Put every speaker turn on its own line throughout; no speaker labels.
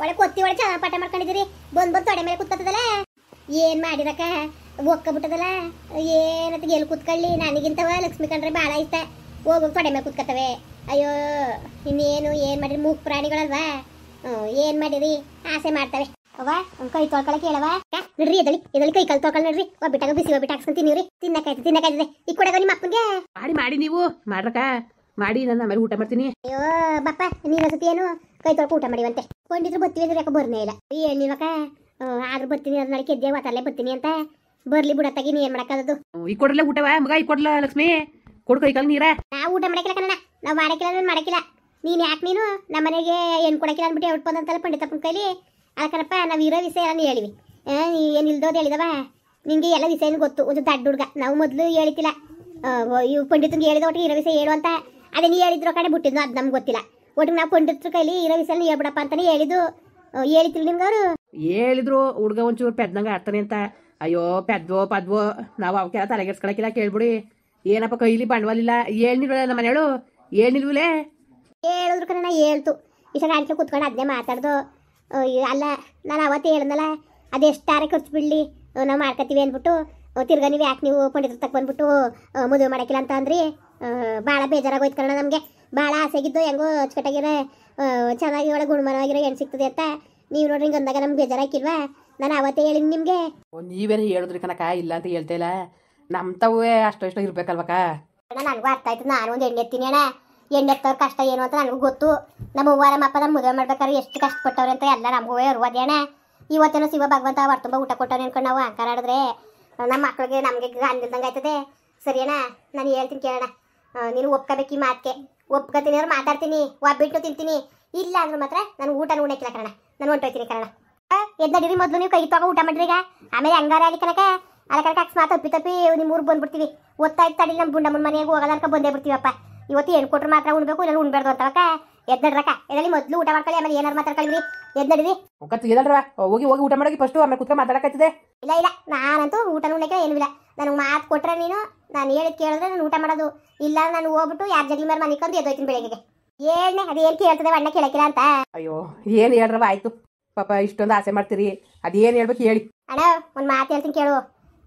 ಒಳ್ಳೆ ಕೊತ್ತಿ ಒಳ್ಳೆ ಚೆನ್ನಾಗಿ ಪಾಠ ಮಾಡ್ಕೊಂಡಿದ್ದೀರಿ. ಬಂದ್ ತೊಡೆ ಮೇಲೆ ಕುತ್ಕೊತದಲ್ಲ, ಏನ್ ಮಾಡಿರಕ ಒಕ್ಕಬಿಟ್ಟದಲ್ಲ. ಏನಂತ ಎಲ್ಲಿ ಕುತ್ಕೊಳ್ಳಿ, ನನಗಿಂತವ ಲಕ್ಷ್ಮಿ ಕಂಡ್ರೆ ಭಾಳ ಇಷ್ಟ. ಹೋಗೋಗಿ ತೊಡೆ ಮೇಲೆ ಕುತ್ಕೊತವೆ. ಅಯ್ಯೋ ಇನ್ನೇನು ಏನ್ ಮಾಡಿರಿ, ಮೂಕ್ ಪ್ರಾಣಿಗಳಲ್ವಾ. ಏನ್ ಮಾಡಿರಿ, ಆಸೆ ಮಾಡ್ತವೆ. ಅವ್ವ ಕೈ ತೊಳ್ಕೊಳಕ್ಕೆ ಹೇಳವ ನಡ್ರಿ. ಎದಳಿ ಕೈ ಕಾಲು ತೊಳ್ಕೊಳ್ಳ ನಡ್ರಿ. ಒಬ್ಬಿಟ್ಟಾಗ ಬಿಸಿ ಒಬ್ಬಿಟ್ಟು ಹಾಕ್ಸ್ಕೊಂತೀನಿ. ತಿನ್ನಕಾಯ್ತದೆ ಈ ಕೊಡಗ ನಿಮ್ಮ ಅಪ್ಪನ್ಗೆ
ಮಾಡಿ ನೀವು ಮಾಡ್ರಕ ಮಾಡಿ. ನಾನು ಆಮೇಲೆ ಊಟ ಮಾಡ್ತೀನಿ.
ಅಯ್ಯೋ ಬಪ್ಪ ನೀನು ಸತಿ ಏನು ಕೈ ತೊಳ್ಕೊ ಊಟ ಮಾಡಿವಂತೆ. ಕೊಂಡಿದ್ರು ಬರ್ತೀವಿ ಅಂದ್ರೆ ಯಾಕೆ ಬರ್ನೇ ಇಲ್ಲ. ಹೇಳಿಲ್ವಕ ಆದ್ರೂ ಬರ್ತೀನಿ, ಅದ್ ನಾಳೆ ಕೆದ್ದೆ ವಾತಲ್ಲೇ ಬರ್ತೀನಿ ಅಂತ. ಬರ್ಲಿ ಬಿಡತ್ತಾಗಿ ನೀ ಏನ್ ಮಾಡಕ್ಕಾದದು.
ಈ ಕೊಡಲ್ಲ ಊಟವ ಮಗ, ಈ ಕೊಡ್ಲ ಲಕ್ಷ್ಮಿ ಕೊಡು ಕೈ ಕಾಲು ನೀರ.
ನಾವು ಊಟ ಮಾಡಕ್ಕಿಲ್ಲ ಕನ್ನಡ, ನಾವು ಮಾಡಕ್ಕಿಲ್ಲ ಮಾಡಕ್ಕಿಲ್ಲ. ನೀನ್ ಯಾಕೆ ನೀನು ನಮ್ಮ ಮನೆಗೆ ಏನ್ ಕೊಡಕ್ಕಿಲ್ಲ ಅಂದ್ಬಿಟ್ಟು ಔಟ್ ಬಂದಂತಲ್ಲ ಪಂಡಿತಪ್ಪನ ಕೈಲಿ. ಅದಕ್ಕನಪ್ಪ ನಾವು ಇರೋ ವಿಷಯ ಎಲ್ಲ ಹೇಳಿವಿ. ಏನ್ ಇಲ್ದೋದು ಹೇಳಿದವ ನಿಂಗೆ ಎಲ್ಲ ವಿಷಯನೂ ಗೊತ್ತು. ಒಂದು ದಡ್ಡ ಹುಡುಗ, ನಾವು ಮೊದಲು ಹೇಳಿತಿಲ್ಲ. ಇವ್ ಪಂಡಿತಂಗೆ ಹೇಳಿದ ಒಟ್ಟಿಗೆ ಇರೋ ವಿಷಯ ಹೇಳು ಅಂತ. ಅದೇ ನೀ ಹೇಳಿದ್ರು ಕಡೆ ಬಿಟ್ಟಿದ್ದು ಅದು ನಮ್ಗೆ ಗೊತ್ತಿಲ್ಲ. ಒಟ್ಟಿಗೆ ನಾವು ಪಂಡಿತರ ಕೈಲಿ ಇರೋ ವಿಷಯ ಹೇಳ್ಬಿಡಪ್ಪ ಅಂತಾನೆ ಹೇಳಿದ್ದು. ಹೇಳಿತಿಲ್ಲ ನಿಮ್ಗೆ ಅವರು
ಹೇಳಿದ್ರು. ಹುಡುಗ ಒಂಚೂರು ಪೆದ್ದಂಗ ಆಡ್ತಾನೆ ಅಂತ. ಅಯ್ಯೋ ಪದ್ವೋ ನಾವು ಅವಕ್ಕೆಲ್ಲ ತಲೆಗೆಡ್ಸ್ಕೊಳಕಿಲ್ಲ. ಕೇಳ್ಬಿಡಿ ಏನಪ್ಪ ಕೈಲಿ ಬಂಡವಾಲಿಲ್ಲ. ಹೇಳ್ನಿಲ್ವಲ್ಲ ನಮ್ಮ ಮನೆಯಳು, ಹೇಳ್ನಿಲ್ವಲೇ.
ಹೇಳಿದ್ರು ಕಣ ಹೇಳ್ತು. ಇಷ್ಟ ಗಂಟ್ಲು ಕುತ್ಕೊಂಡು ಅದನ್ನೇ ಮಾತಾಡ್ದು. ಅಲ್ಲ ನಾನು ಅವತ್ತು ಹೇಳ್ದಲ್ಲ, ಅದೆಷ್ಟಾರೆ ಖರ್ಚು ಬಿಡಲಿ ನಾವು ಮಾಡ್ಕೊತೀವಿ ಅಂದ್ಬಿಟ್ಟು. ತಿರ್ಗಾ ನೀವು ಯಾಕೆ ನೀವು ಪಂಡಿತರ ತಕ್ಕ ಬಂದ್ಬಿಟ್ಟು ಮದುವೆ ಮಾಡೋಕ್ಕಿಲ್ಲ ಅಂತ ಅಂದ್ರಿ. ಭಾಳ ಬೇಜಾರಾಗೋಯ್ತು ಕಣ ನಮಗೆ. ಭಾಳ ಆಸೆಗಿದ್ದು ಹೆಂಗೋ ಅಚ್ಚುಕಟ್ಟಾಗಿರೋ ಚೆನ್ನಾಗಿ ಒಳಗೆ ಗುಣಮನವಾಗಿರೋ ಹೆಣ್ಣು ಸಿಗ್ತದೆ ಅಂತ. ನೀವು ನೋಡ್ರಿ ಹಿಂಗೆ ಅಂದಾಗ ನಮ್ಗೆ ಬೇಜಾರಾಕಿಲ್ವಾ? ನಾನು ಅವತ್ತೇ ಹೇಳಿನಿ ನಿಮಗೆ.
ನೀವೇನು ಹೇಳಿದ್ರಿ ಕನಕ, ಇಲ್ಲ ಅಂತ ಹೇಳ್ತಾ ಇಲ್ಲ. ನಮ್ಮ ತವೇ ಅಷ್ಟೋ ಇಷ್ಟ ಇರ್ಬೇಕಲ್ವಕ್ಕ.
ನನಗೂ ಅರ್ಥ ಆಯ್ತು. ನಾನು ಒಂದು ಎಣ್ಣೆ ಎತ್ತೀನಿ ಅಣ್ಣ. ಎಣ್ಣೆ ಎತ್ತವ್ರ ಕಷ್ಟ ಏನು ಅಂತ ನನಗೂ ಗೊತ್ತು. ನಮ್ಮ ಅವ್ವ ನಮ್ಮ ಅಪ್ಪ ನಮ್ಮ ಮದುವೆ ಮಾಡ್ಬೇಕಾದ್ರೆ ಎಷ್ಟು ಕಷ್ಟಪಟ್ಟವ್ರೆ ಅಂತ ಎಲ್ಲ ನಮಗೂ ಅರ್ವಾದಿ ಅಣ್ಣ. ಇವತ್ತೇನೋ ಶಿವ ಭಗವಂತ ಅವ್ರ ತುಂಬ ಊಟ ಕೊಟ್ಟವ್ರೆ ಅನ್ಕೊಂಡು ನಾವು ಅಹಂಕಾರ ಆಡಿದ್ರೆ ನಮ್ಮ ಮಕ್ಳಿಗೆ ನಮಗೆ ಗಂದಿಲ್ದಂಗೆ ಆಯ್ತದೆ. ಸರಿ ಅಣ್ಣ, ನಾನು ಹೇಳ್ತೀನಿ ಕೇಳೋಣ. ನೀನು ಒಪ್ಕೋಬೇಕು ಈ ಮಾತಿಗೆ. ಒಪ್ಕೋತೀನಿ ಅಂದ್ರೆ ಮಾತಾಡ್ತೀನಿ, ಒಬ್ಬಿಟ್ಟು ತಿಂತೀನಿ. ಇಲ್ಲ ಅಂದ್ರೆ ಮಾತ್ರ ನಾನು ಊಟನ ಉಣ್ಣಕ್ಕಿಲ್ಲ ಕಣ. ನಾನು ಹೊಂಟೋಯ್ತೀನಿ ಕಣ. ಎದ್ದಡಿರಿ ಮೊದಲು ನೀವು ಕೈ ತಗೋ ಊಟ ಮಾಡ್ರಿ. ಈಗ ಆಮೇಲೆ ಹಂಗಾರೆ ಆಗಿ ಕನಕ ಅಲ್ಲ ಕನಕ ಅಕಸ್ಮಾತ್ ತಪ್ಪಿ ನಿಮ್ಮ ಊರಿಗೆ ಬಂದ್ಬಿಡ್ತೀವಿ. ಒತ್ತಾಯ್ತು ತಡಿ, ನಮ್ಮ ಬುಂಡಮ್ಮನ ಮನೆಗೆ ಹೋಗೋದ ಅನ್ಕ ಬಂದೇ ಬಿಡ್ತೀವಪ್ಪ. ಇವತ್ತು ಏನು ಕೊಟ್ಟರು ಮಾತ್ರ ಉಣ್ಬೇಕು, ಇಲ್ಲ ಉಣ್ಬೇಡ್ದು ಅಂತವಕ್ಕ. ಎದ್ದಡ್ರಕ್ಕ, ಎದಲ್ಲಿ ಮೊದಲು ಊಟ ಮಾಡ್ಕೊಳ್ಳಿ, ಆಮೇಲೆ ಏನಾರು ಮಾತಾಡ್ಕೊಳ್ಳಿ. ಎದ್ದಡಿರಿ
ಎದಲ್ರವ ಹೋಗಿ ಊಟ ಮಾಡೋಗಿ ಫಸ್ಟು, ಆಮೇಲೆ ಕುತ್ಕೊಂಡು ಮಾತಾಡಕತ್ತಿದೆ.
ಇಲ್ಲ ನಾನಂತೂ ಊಟ ಉಣ್ಣಕ್ಕೆ ಏನೂ ಇಲ್ಲ. ನನಗೆ ಮಾತು ಕೊಟ್ರೆ ನೀನು ನಾನು ಹೇಳಿದ್ ಕೇಳಿದ್ರೆ ನಾನು ಊಟ ಮಾಡೋದು. ಇಲ್ಲ ನಾನು ಹೋಗ್ಬಿಟ್ಟು ಯಾರ ಜಗ್ಲಿ ಮೇಲೆ ಮನಿಕೊಂಡು ಎದ್ದೋಯ್ತೀನಿ ಬೆಳಗ್ಗೆ. ಏನೇ ಅದೇನು ಕೇಳ್ತದೆ ಅಣ್ಣ ಕೇಳಕ್ಕಿಲ್ಲ ಅಂತ.
ಅಯ್ಯೋ ಏನು ಹೇಳ್ರವ ಆಯ್ತು. ಪಾಪ ಇಷ್ಟೊಂದು ಆಸೆ ಮಾಡ್ತೀರಿ, ಅದೇನು ಹೇಳ್ಬೇಕು ಹೇಳಿ.
ಅಣ್ಣ ಒಂದು ಮಾತು ಹೇಳ್ತೀನಿ ಕೇಳು.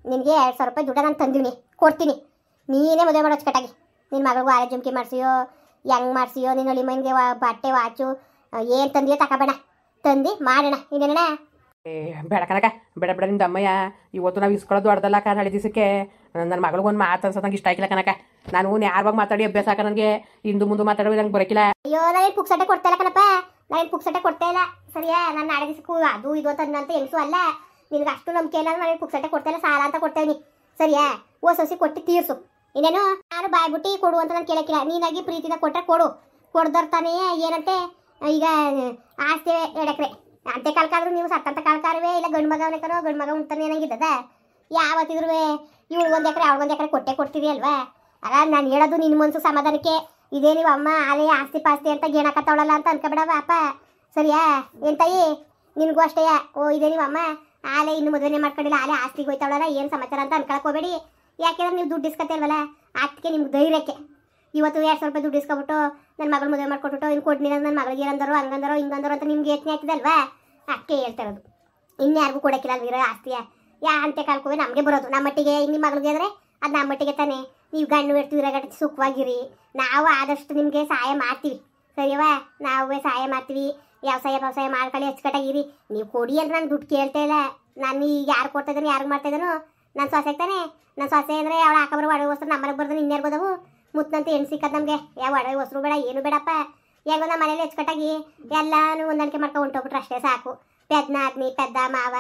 ನಿನಗೆ 2,000 ರೂಪಾಯಿ ದುಡ್ಡ ನಾನು ತಂದಿನಿ, ಕೊಡ್ತೀನಿ. ನೀನೇ ಮದುವೆ ಮಾಡೋ ಅಚ್ಚುಕಟ್ಟಾಗಿ. ನಿನ್ನ ಮಗಳಿಗೆ ವಾರ ಜುಮ್ಕಿ ಮಾಡಿಸಿಯೋ ಹೆಂಗೆ ಮಾಡಿಸಿಯೋ, ನಿನ್ನ ಹಳ್ಳಿ ಮೈನ್ಗೆ ಬಟ್ಟೆ ವಾಚು ಏನು ತಂದಿಯೋ ತಗೋಬೇಡ, ತಂದು ಮಾಡೋಣ. ಇನ್ನೇನಣ್ಣ?
ಬೇಡ ಕನಕ, ಬೇಡ ನಿಂದ ಅಮ್ಮಯ್ಯ. ಇವತ್ತು ನಾವು ಇಸ್ಕೊಳ್ಳೋದು ದೊಡ್ಡದಲ್ಲ ಅಕ್ಕ. ನಾಳೆ ದಿವಸಕ್ಕೆ ನನ್ನ ಮಗಳಿಗೊಂದು ಮಾತು ಅನ್ಸೋದು ನಂಗೆ ಇಷ್ಟ ಆಗಿಲ್ಲ ಕನಕ. ನಾನು ಯಾರವಾಗ ಮಾತಾಡಿ ಅಭ್ಯಾಸ ಆಕ ನನಗೆ. ಇಂದು ಮುಂದೆ ಮಾತಾಡೋದು ನಂಗೆ ಬರೋಕಿಲ್ಲ.
ಅಯ್ಯೋ ನಾನೇನು ಪುಕ್ಸಟ್ಟೆ ಕೊಡ್ತಾ ಇಲ್ಲ ಕಣಪ್ಪ, ನಾನೇನು ಪುಕ್ಸಟ್ಟೆ ಕೊಡ್ತಾ ಇಲ್ಲ. ಸರಿಯಾ? ನಾನು ನಾಳೆ ದಿವಸಕ್ಕೂ ಅದು ಇದು ಅಂತ ಹೆಂಗಸು ಅಲ್ಲ. ನಿನ್ಗೆ ಅಷ್ಟು ನಂಬಿಕೆ ಇಲ್ಲ. ನಾನೇನು ಪುಕ್ಸಟ್ಟೆ ಕೊಡ್ತಾ ಇಲ್ಲ, ಸಾಲ ಅಂತ ಕೊಡ್ತೇವೆ. ಸರಿಯಾ? ಸೊಸಿ ಕೊಟ್ಟು ತೀರ್ಸು. ಇನ್ನೇನು ನಾನು ಬಾಯ್ಬಿಟ್ಟು ಕೊಡು ಅಂತ ನಾನು ಕೇಳಕ್ಕಿಲ್ಲ. ನೀನಾಗಿ ಪ್ರೀತಿನ ಕೊಟ್ಟರೆ ಕೊಡು. ಕೊಡ್ದವ್ರು ತಾನೇ ಏನಂತೆ ಈಗ ಆಸ್ತಿ 2 ಎಕರೆ ಅಂತೆ ಕಾಲ್ಕಾದ್ರೂ ನೀವು ಸತ್ತಂತ ಕಾಲ್ಕಾರವೇ ಇಲ್ಲ ಗಂಡು ಮಗ ಅವನೇಕನೋ ಗಂಡು ಮಗ ಉಂಟಾನೆ ಏನಾಗಿದ್ದದ. ಯಾವತ್ತಿದ್ರು ಇವ್ಳು 1 ಎಕರೆ ಅವ್ಳು 1 ಎಕರೆ ಕೊಡ್ತೀರಿ ಅಲ್ವಾ? ಅಲ್ಲ ನಾನು ಹೇಳೋದು ನಿನ್ನ ಮನ್ಸು ಸಮಾಧಾನಕ್ಕೆ. ಇದೇ ನೀವು ಅಮ್ಮ ಆಲೇ ಆಸ್ತಿ ಪಾಸ್ತಿ ಅಂತ ಗೇಣಕತ್ತವಳಲ್ಲ ಅಂತ ಅನ್ಕೊಬೇಡವ ಅಪ್ಪ. ಸರಿಯಾ? ಏನ್ ತಾಯಿ ನಿನಗೂ ಅಷ್ಟೇ. ಇದೇ ನೀವು ಅಮ್ಮ ಆಲೇ ಇನ್ನು ಮದುವೆನೇ ಮಾಡ್ಕೊಂಡಿಲ್ಲ, ಆಲೇ ಆಸ್ತಿಗೆ ಹೋಯ್ತಾವಳಲ್ಲ, ಏನು ಸಮಾಚಾರ ಅಂತ ಅನ್ಕೊಳಕ್ ಹೋಗಬೇಡಿ. ಯಾಕೆಂದ್ರೆ ನೀವು ದುಡ್ಡು ಇಸ್ಕೊತೇಲ್ವಲ್ಲ, ಅದಕ್ಕೆ ನಿಮ್ಗೆ ಧೈರ್ಯಕ್ಕೆ. ಇವತ್ತು 2,000 ರೂಪಾಯಿ ದುಡ್ಡು ಇಸ್ಕೊಬಿಟ್ಟು ನನ್ನ ಮಗಳು ಮದುವೆ ಮಾಡ್ಕೊಟ್ಬಿಟ್ಟು ಇನ್ನು ಕೊಡ್ನಿಲ್ಲ ನನ್ನ ಮಗಳಿಗೆ ಏನಂದರೋ ಹಂಗಂದರೋ ಹಿಂಗಂದರೋ ಅಂತ ನಿಮ್ಗೆ ಯೋಚನೆ ಆಗ್ತಿದಲ್ವಾ? ಅದಕ್ಕೆ ಹೇಳ್ತಾ ಇರೋದು. ಇನ್ಯಾರಿಗೂ ಕೊಡೋಕ್ಕಿಲ್ಲ ಅಲ್ವಿರೋ ಆಸ್ತಿಯ. ಅಂತೆ ಕಾಲ್ಕೋವೆ ನಮಗೆ ಬರೋದು. ನಮ್ಮ ಮಟ್ಟಿಗೆ ನಿಮ್ಮ ಮಗಳಿಗೆ ಅಂದರೆ ಅದು ನಮ್ಮ ಮಟ್ಟಿಗೆ ತಾನೇ. ನೀವು ಗಂಡು ಇರ್ತೀವಿರಾಗಟ್ಟಿ ಸುಖವಾಗಿರಿ. ನಾವು ಆದಷ್ಟು ನಿಮಗೆ ಸಹಾಯ ಮಾಡ್ತೀವಿ. ಸರಿಯವಾ? ನಾವೇ ಸಹಾಯ ಮಾಡ್ತೀವಿ. ವ್ಯವಸಾಯ ಮಾಡ್ಕೊಳ್ಳಿ, ಅಚ್ಚುಕಟ್ಟಾಗಿರಿ. ನೀವು ಕೊಡಿ ಅಂದ್ರೆ ನಾನು ದುಡ್ಡು ಕೇಳ್ತಾ ಇಲ್ಲ. ನಾನು ಈಗ ಯಾರು ಕೊಡ್ತಾ ಇದ್ದಾನೋ ಯಾರು ಮಾಡ್ತಾ ಇದ್ದಾನೋ ನನ್ನ ಸೊಸೆ ತಾನೆ. ನನ್ನ ಸೊಸೆ ಅಂದರೆ ಅವಳು ಹಾಕೋಬರೋ ಒಡವೆ ವಸ್ತು ನಮ್ಮನೆಗೆ ಬರ್ದು ಇನ್ಯಾರು ಬೋದವು ಮುತ್ತಂತ ಹೆಣ್ಣು ಸಿಕ್ಕದು ನಮಗೆ. ಯಾವ ಒಡವೆ ವಸ್ತು ಬೇಡ, ಏನು ಬೇಡಪ್ಪ. ಹೆಂಗೋ ನಮ್ಮ ಮನೇಲಿ ಅಚ್ಚುಕಟ್ಟಾಗಿ ಎಲ್ಲಾನು ಹೊಂದಾಣಿಕೆ ಮಾಡ್ಕೊಂಡು ಹೊಂಟೋಗ್ಬಿಟ್ರೆ ಅಷ್ಟೇ ಸಾಕು. ಪೆದ್ದ ಆದ್ಮಿ, ಪೆದ್ದ ಮಾವ,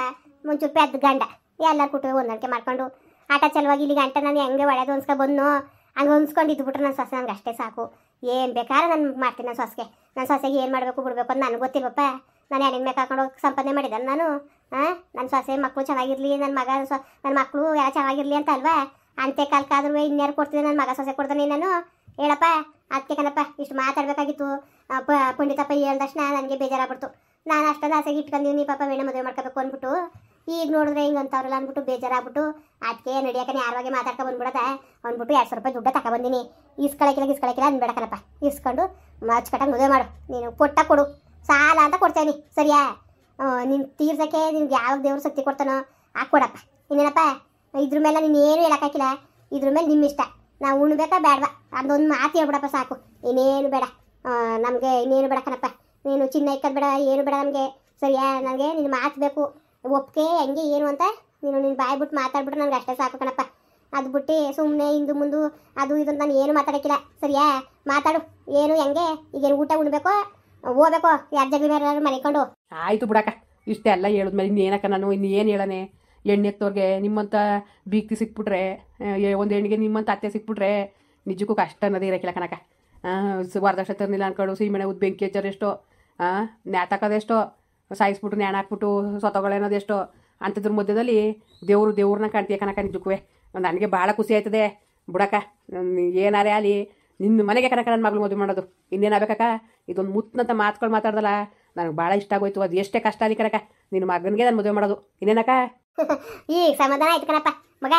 ಮುಂಚೂರು ಪೆದ್ದ ಗಂಡ ಎಲ್ಲ ಕುಟುಂಬ ಹೊಂದಾಣಿಕೆ ಮಾಡ್ಕೊಂಡು ಆಟ ಚಲವಾಗಿ ಇಲ್ಲಿ ಗಂಟ ನಾನು ಹೆಂಗೆ ಒಳ್ಳೆದು ಹೊನ್ಸ್ಕೊ ಬಂದು ಹಂಗೆ ಹೊನ್ಸ್ಕೊಂಡು ಇದ್ಬಿಟ್ರೆ ನನ್ನ ಸೊಸೆ ನನಗೆ ಅಷ್ಟೇ ಸಾಕು. ಏನು ಬೇಕಾದ್ರೆ ನಾನು ಮಾಡ್ತೀನಿ ನನ್ನ ಸೊಸೆಗೆ. ನನ್ನ ಸೊಸೆಗೆ ಏನು ಮಾಡಬೇಕು ಬಿಡಬೇಕು ಅಂತ ನನಗೆ ಗೊತ್ತಿಲ್ವಪ್ಪ. ನಾನು ಹೆಣ್ಣಿನ ಮೇಲೆ ಹಾಕೊಂಡು ಹೋಗಿ ಸಂಪಾದನೆ ಮಾಡಿದ್ದಾನೆ ನಾನು. ನನ್ನ ಸೊಸೆ ಮಕ್ಕಳು ಚೆನ್ನಾಗಿರಲಿ, ನನ್ನ ಮಕ್ಕಳು ಎಲ್ಲ ಚೆನ್ನಾಗಿರಲಿ ಅಂತ ಅಲ್ವಾ? ಅಂತೆ ಕಾಲಕ್ಕಾದ್ರೂ ಇನ್ಯಾರು ಕೊಡ್ತಿದ್ದೆ ನನ್ನ ಮಗ ಸೊಸೆ ಕೊಡ್ತಾನೆ ನಾನು. ಹೇಳಪ್ಪ ಅದಕ್ಕೆ ಕಣಪ್ಪ ಇಷ್ಟು ಮಾತಾಡಬೇಕಾಗಿತ್ತು. ಪಂಡಿತಪ್ಪ ಹೇಳ್ದಕ್ಷಣ ನನಗೆ ಬೇಜಾರಾಗ್ಬಿಡ್ತು. ನಾನು ಅಷ್ಟೊಂದು ಆಸೆಗೆ ಇಟ್ಕೊಂಡಿದ್ದೀನಿ ಪಾಪ ವೇಣ ಮದುವೆ ಮಾಡ್ಕೋಬೇಕು ಅಂದ್ಬಿಟ್ಟು. ಈಗ ನೋಡಿದ್ರೆ ಹಿಂಗೆ ಅಂತಾವ್ರಲ್ಲ ಅಂದ್ಬಿಟ್ಟು ಬೇಜಾರಾಗ್ಬಿಟ್ಟು ಅದಕ್ಕೆ ನಡಿಯಾಕನೆ ಯಾರವಾಗೆ ಮಾತಾಡ್ಕೊ ಬಂದ್ಬಿಡದ ಅಂದ್ಬಿಟ್ಟು 2,000 ರೂಪಾಯಿ ದುಡ್ಡ ತಗೊಬಂದಿನಿ. ಇಸ್ಕೊಳಕ್ಕಿಲ್ಲ ಅನ್ಬೇಡ ಕಣಪ್ಪ. ಇಸ್ಕೊಂಡು ಅಚ್ಚುಕಟ್ಟಾಗಿ ಮದುವೆ ಮಾಡು. ನೀನು ಕೊಟ್ಟ ಕೊಡು, ಸಾಲ ಅಂತ ಕೊಡ್ತೇನೆ. ಸರಿಯಾ? ನಿನ್ ತೀರ್ಸಕ್ಕೆ ನಿನ್ಗೆ ಯಾವ ದೇವ್ರು ಶಕ್ತಿ ಕೊಡ್ತಾನೋ ಹಾಕೊಡಪ್ಪ. ಇನ್ನೇನಪ್ಪ ಇದ್ರ ಮೇಲೆ ನೀನು ಏನು ಹೇಳಕ್ಕಾಗಿಲ್ಲ. ಇದ್ರ ಮೇಲೆ ನಿಮ್ಮ ಇಷ್ಟ. ನಾವು ಉಣ್ಬೇಕಾ ಬೇಡವಾ ಅದೊಂದು ಮಾತು ಹೇಳ್ಬಿಡಪ್ಪ ಸಾಕು. ಇನ್ನೇನು ಬೇಡ ನಮಗೆ, ಇನ್ನೇನು ಬೇಡ ಕಣಪ್ಪ. ನೀನು ಚಿನ್ನ ಇಕ್ಕದ್ ಬೇಡ, ಏನು ಬೇಡ ನಮಗೆ. ಸರಿಯಾ? ನನಗೆ ನಿನ್ನ ಮಾತು ಬೇಕು, ಒಪ್ಪಿಗೆ ಹೆಂಗೆ ಏನು ಅಂತ ನೀನು ನಿನ್ನ ಬಾಯಿ ಬಿಟ್ಟು ಮಾತಾಡ್ಬಿಟ್ರೆ ನನಗೆ ಅಷ್ಟೇ ಸಾಕು ಕಣಪ್ಪ. ಅದು ಬಿಟ್ಟು ಸುಮ್ಮನೆ ಇಂದು ಮುಂದು ಅದು ಇದು ಅಂತ ನಾನು ಏನು ಮಾತಾಡೋಕ್ಕಿಲ್ಲ. ಸರಿಯಾ? ಮಾತಾಡು, ಏನು ಹೆಂಗೆ, ಈಗೇನು ಊಟ ಉಣ್ಬೇಕು ಹೋಗ್ಬೇಕು, ಯಾರ ಜಗಳ ಬೇರೆ ಮನೆಕೊಂಡು.
ಆಯಿತು ಬಿಡಕ್ಕ, ಇಷ್ಟೆಲ್ಲ ಹೇಳಿದ್ಮೇಲೆ ಇನ್ನೇನಕ್ಕ ನಾನು ಇನ್ನೇನು ಹೇಳನೆ. ಎಣ್ಣೆ ಎತ್ತೋರ್ಗೆ ನಿಮ್ಮಂಥ ಬೀಗ್ತಿ ಸಿಕ್ಬಿಟ್ರೆ, ಒಂದು ಹೆಣ್ಣಿಗೆ ನಿಮ್ಮಂಥ ಅತ್ತೆ ಸಿಕ್ಬಿಟ್ರೆ ನಿಜಕ್ಕೂ ಕಷ್ಟ ಅನ್ನೋದೇ ಇರೋಕ್ಕಿಲ್ಲ ಕಣಕ್ಕ. ವರದಕ್ಷಿಣೆ ತರಲಿಲ್ಲ ಅನ್ಕೊಂಡು ಸೀಮೆಣ್ಣೆ ಉದ್ದು ಬೆಂಕಿ ಹಚ್ಚೋರೆಷ್ಟೋ, ನ್ಯಾತಾಕೋದೆಷ್ಟೋ, ಸಾಯಿಸ್ಬಿಟ್ಟು ನ್ಯಾಣ ಹಾಕ್ಬಿಟ್ಟು ಸೊತಗೊಳ್ಳೋದೆಷ್ಟೋ. ಅಂಥದ್ರ ಮಧ್ಯದಲ್ಲಿ ದೇವ್ರನ್ನ ಕಾಣ್ತೀಯ ಕನಕ. ನಿಜಕ್ಕೂ ನನಗೆ ಭಾಳ ಖುಷಿ ಆಯ್ತದೆ ಬಿಡಕ್ಕ. ಏನಾರೇ ಆಗಲಿ ನಿನ್ನ ಮನೆಗೆ ಕನಕ ನನ್ನ ಮಗಳು ಮದುವೆ ಮಾಡೋದು. ಇನ್ನೇನಾಗಬೇಕಕ್ಕ? ಇದೊಂದು ಮುತ್ತಂತ ಮಾತುಗಳು ಮಾತಾಡ್ದಲ್ಲ, ನನಗೆ ಭಾಳ ಇಷ್ಟ ಆಗೋಯ್ತು. ಅದು ಎಷ್ಟೇ ಕಷ್ಟ ಆಗಲಿ ಕನಕ, ನಿನ್ನ ಮಗನಿಗೆ ನಾನು ಮದುವೆ ಮಾಡೋದು. ಇನ್ನೇನಕ್ಕ?
ಈಗ ಸಮಾಧಾನ ಆಯ್ತು ಕಣಪ್ಪ. ಮಗ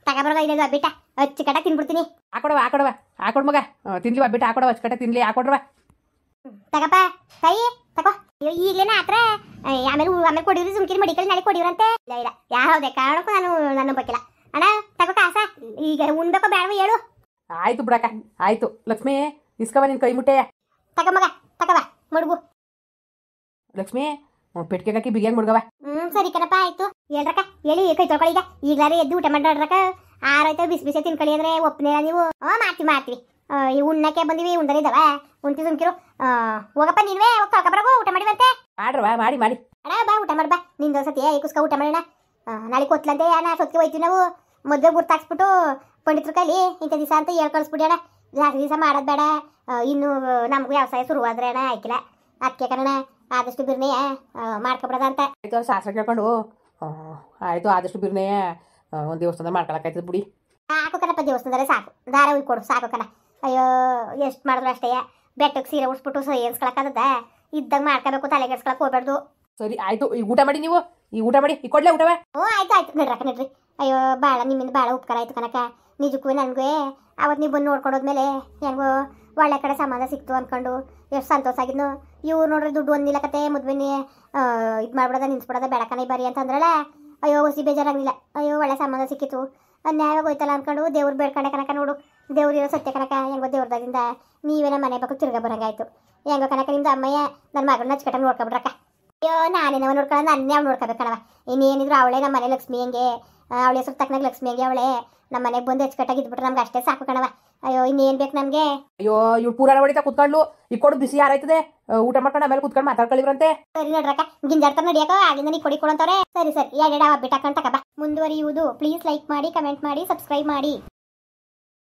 ತಗೊಬರೋದ ಇದೆ ಬಿಟ್ಟ ಹಚ್ಚಿ ಕಟ್ಟ ತಿನ್ಬಿಡ್ತೀನಿ.
ಹಾಕೊಡ್ ಮಗ, ತಿನ್ಲಿ ಬಿಟ್ಟು ಹಾಕೊಡವ, ಹಚ್ಚ ಕಟ್ಟ ತಿನ್ಲಿ, ಹಾಕೊಡ್ರವ.
ತಗಪ್ಪ ಕೈ ತಗೋ. ಈಗಲೇನ ಆತ್ರ ಆಮೇಲೆ ಕೊಡಿವ್ರಿ ಸುಮ್ಕಿರಿ ಮೆಡಿಕಲ್ ನಾಳೆ ಕೊಡಿವ್ರಂತೆ. ಇಲ್ಲ ಯಾವುದೇ ಕಾರಣಕ್ಕೂ ನಾನು ನಂಬಕ್ಕಿಲ್ಲ. ಅಣ್ಣ ತಗೋ ಕಾಸ, ಈಗ ಉಣ್ಬೇಕೋ ಬೇಡವ ಹೇಳು.
ಆಯ್ತು ಬಿಡಕ್ಕ, ಆಯ್ತು. ಲಕ್ಷ್ಮಿ ಇಸ್ಕವ ನಿನ್ನ ಕೈ ಮುಟ್ಟೆ.
ತಗ ಮಗ ತಗವ ಮುಡುಗು.
ಲಕ್ಷ್ಮಿ ಪೆಟ್ಟಿಗೆ ಹಾಕಿ ಬಿಗಿಯಾಗಿ ಮುಡ್ಗವ.
ಸರಿ ಕಣಪ್ಪ ಆಯ್ತು. ಹೇಳ್ರಕ್ಕ ಹೇಳಿ ಕೈ ತೊಳ್ಕೊಳ್ಳಿ. ಈಗ ಈಗಲಾರೆ ಎದ್ದು ಊಟ ಮಾಡ್ರಕ್ಕ. ಆರಾಯ್ತು ಬಿಸಿ ಬಿಸಿ ತಿನ್ಕೊಳ್ಳಿ ಅಂದ್ರೆ ಒಪ್ಪನೇರ ನೀವು. ಮಾಡ್ತೀವಿ. ಈ ಉಣ್ಣಕ್ಕೆ ಬಂದಿವಿ, ಉಂಡರಿ ಇದಾವ ಉಂಟಿ ಸುಮ್ಕಿರು. ಹೋಗಪ್ಪ ನೀವೇ ಹೋಗಿ ತೊಳ್ಕೊಬರಗು, ಊಟ ಮಾಡಿವಂತೆ.
ಮಾಡ್ರವ, ಮಾಡಿ
ಅಣ್ಣ ಬಾ ಊಟ ಮಾಡ್ಬಾ. ನಿಂದು ಸತಿ ಕುಸ್ಕ ಊಟ ಮಾಡೋಣ. ನಾಳೆ ಕೊತ್ಲಂತೆ ನಾ ಸೊತ್ತಿಗೆ ಹೋಯ್ತೀವಿ ನಾವು. ಮದುವೆ ಗುರ್ತಾಕ್ಸ್ಬಿಟ್ಟು ಪಂಡಿತರ ಕೈಲಿ ಇಂಥ ದಿವಸ ಅಂತ ಹೇಳ್ ಕಳಿಸ್ಬಿಡಿ ಅಣ್ಣ. ಜಾಸ್ತಿ ದಿವಸ ಮಾಡೋದು ಬೇಡ. ಇನ್ನು ನಮಗೂ ವ್ಯವಸಾಯ ಶುರುವಾದ್ರೆ ಅಣ್ಣ ಆಯ್ಕಿಲ್ಲ. ಅದಕ್ಕೆ ಕಣ ಆದಷ್ಟು ಬಿರ್ನೆಯ ಮಾಡ್ಕೊಬಿಡೋದ ಅಂತ.
ಆಯ್ತು, ಶಾಸ್ತ್ರ ಕೇಳ್ಕೊಂಡು ಆಯ್ತು. ಆದಷ್ಟು ಬಿರ್ನೆ ಒಂದು ದೇವಸ್ಥಾನ ಮಾಡ್ಕೊಳಕಾಯ್ತದ ಬಿಡಿ.
ಸಾಕು ಕಣಪ್ಪ, ದೇವಸ್ಥಾನದಲ್ಲೇ ಸಾಕು. ದಾರ ಉಯ್ಕೊಡು ಸಾಕು ಕಣ. ಅಯ್ಯೋ ಎಷ್ಟು ಮಾಡಿದ್ರು ಅಷ್ಟೇ. ಬೆಟ್ಟಕ್ಕೆ ಸೀರೆ ಉಡ್ಸ್ಬಿಟ್ಟು ಏನ್ಸ್ಕೊಳಕ್ಕಾಗದ? ಇದ್ದಾಗ ಮಾಡ್ಕೋಬೇಕು, ತಲೆ ಕೆಡ್ಸ್ಕೊಳಕ್ ಹೋಗ್ಬಾರ್ದು.
ಸರಿ ಆಯ್ತು, ಈಗ ಊಟ ಮಾಡಿ. ನೀವು ಈಗ ಊಟ ಮಾಡಿ, ಈಗ ಕೊಡ್ಲೇ ಊಟವ?
ಆಯ್ತು ನಡ್ರಿ. ಅಯ್ಯೋ ಭಾಳ ನಿಮ್ಮಿಂದ ಭಾಳ ಉಪಕಾರ ಆಯ್ತು ಕನಕ. ನಿಜಕ್ಕೂ ನನಗೆ ಅವತ್ತು ನೀವು ಬಂದು ನೋಡ್ಕೊಂಡೋದ್ಮೇಲೆ ಹೆಂಗೋ ಒಳ್ಳೆ ಕಡೆ ಸಂಬಂಧ ಸಿಕ್ತು ಅಂದ್ಕೊಂಡು ಎಷ್ಟು ಸಂತೋಷ ಆಗಿದ್ನು. ಇವ್ರು ನೋಡ್ರಿ ದುಡ್ಡು ಒಂದಿಲ್ಲಕತ್ತೆ ಮದ್ವೆನೇ ಇದು ಮಾಡ್ಬಿಡೋದ ನಿನ್ಸ್ಬಿಡೋದ ಬೆಳಕನೆ ಬರಿ ಅಂತಂದ್ರಲ್ಲ. ಅಯ್ಯೋ ಹೊಸಿ ಬೇಜಾರಾಗಲಿಲ್ಲ. ಅಯ್ಯೋ ಒಳ್ಳೆ ಸಂಬಂಧ ಸಿಕ್ಕಿತ್ತು, ನ್ಯಾಯವಾಗಿ ಹೋಯ್ತಲ್ಲ ಅಂದ್ಕೊಂಡು ದೇವ್ರು ಬೇಡ್ಕೊಂಡೆ ಕನಕ. ನೋಡು ದೇವ್ರಿರೋ ಸತ್ಯ ಕನಕ. ಹೆಂಗೋ ದೇವ್ರದಾಗಿಂದ ನೀವೇ ನಮ್ಮ ಮನೆ ಬೇಕು ತಿರ್ಗ ಬರಂಗಾಯ್ತು. ಹೆಂಗೋ ಕನಕ ನಿಮ್ದು ಅಮ್ಮಯ್ಯ ನನ್ನ ಮಗಳನ್ನ ಅಚ್ಚುಕಟ್ಟಾಗಿ ನೋಡ್ಕೊಬಿಡ್ರಕ್ಕ. ಅಯ್ಯೋ ನಾನೇನವ ನೋಡ್ಕೊಳ್ಳೋ, ನನ್ನೇ ಅವ್ನು ನೋಡ್ಕೋಬೇಕಣವ. ಇನ್ನೇನಿದ್ರು ಅವಳೇ ನಮ್ಮ ಮನೆ ಲಕ್ಷ್ಮಿ ಹೆಂಗೆ, ಅವಳ ಹೆಸರು ತಕ್ಕನಾಗ ಲಕ್ಷ್ಮಿ ಹೆಂಗೆ ಅವಳೇ ನಮ್ಮ ಮನೆಗೆ ಬಂದು ಅಚ್ಚುಕಟ್ಟಾಗಿ ಇದ್ಬಿಟ್ರೆ ನಮ್ಗೆ ಅಷ್ಟೇ ಸಾಕು ಕಣವ. ಅಯ್ಯೋ ಇನ್ನೇನು ಬೇಕು ನಮಗೆ?
ಅಯ್ಯೋ ಇವ್ರು ಪೂರಾಣ ಹೊಡಿತಾ ಕುತ್ಕೊಂಡು ಈಗ ಕೊಡು ಬಿಸಿ ಯಾರಾಯ್ತದೆ, ಊಟ ಮಾಡ್ಕೊಂಡು ಆಮೇಲೆ ಕುತ್ಕೊಂಡು ಮಾತಾಡ್ಕೊಳ್ಳಿವ್ರಂತೆ.
ಸರಿ ನಡ್ರಕ್ಕ, ಗಿಂಜಾಡ್ತಾರ ನಡಿಯಕ ಆಗಿಂದ ನೀ ಕೊಡಿ ಕೊಡಂತವ್ರೆ. ಸರಿ ಎರಡು ಬಿಟ್ಟಾಕಂತ ತಕಬ. ಮುಂದುವರಿಯುವುದು. ಪ್ಲೀಸ್ ಲೈಕ್ ಮಾಡಿ, ಕಮೆಂಟ್ ಮಾಡಿ, ಸಬ್ಸ್ಕ್ರೈಬ್ ಮಾಡಿ.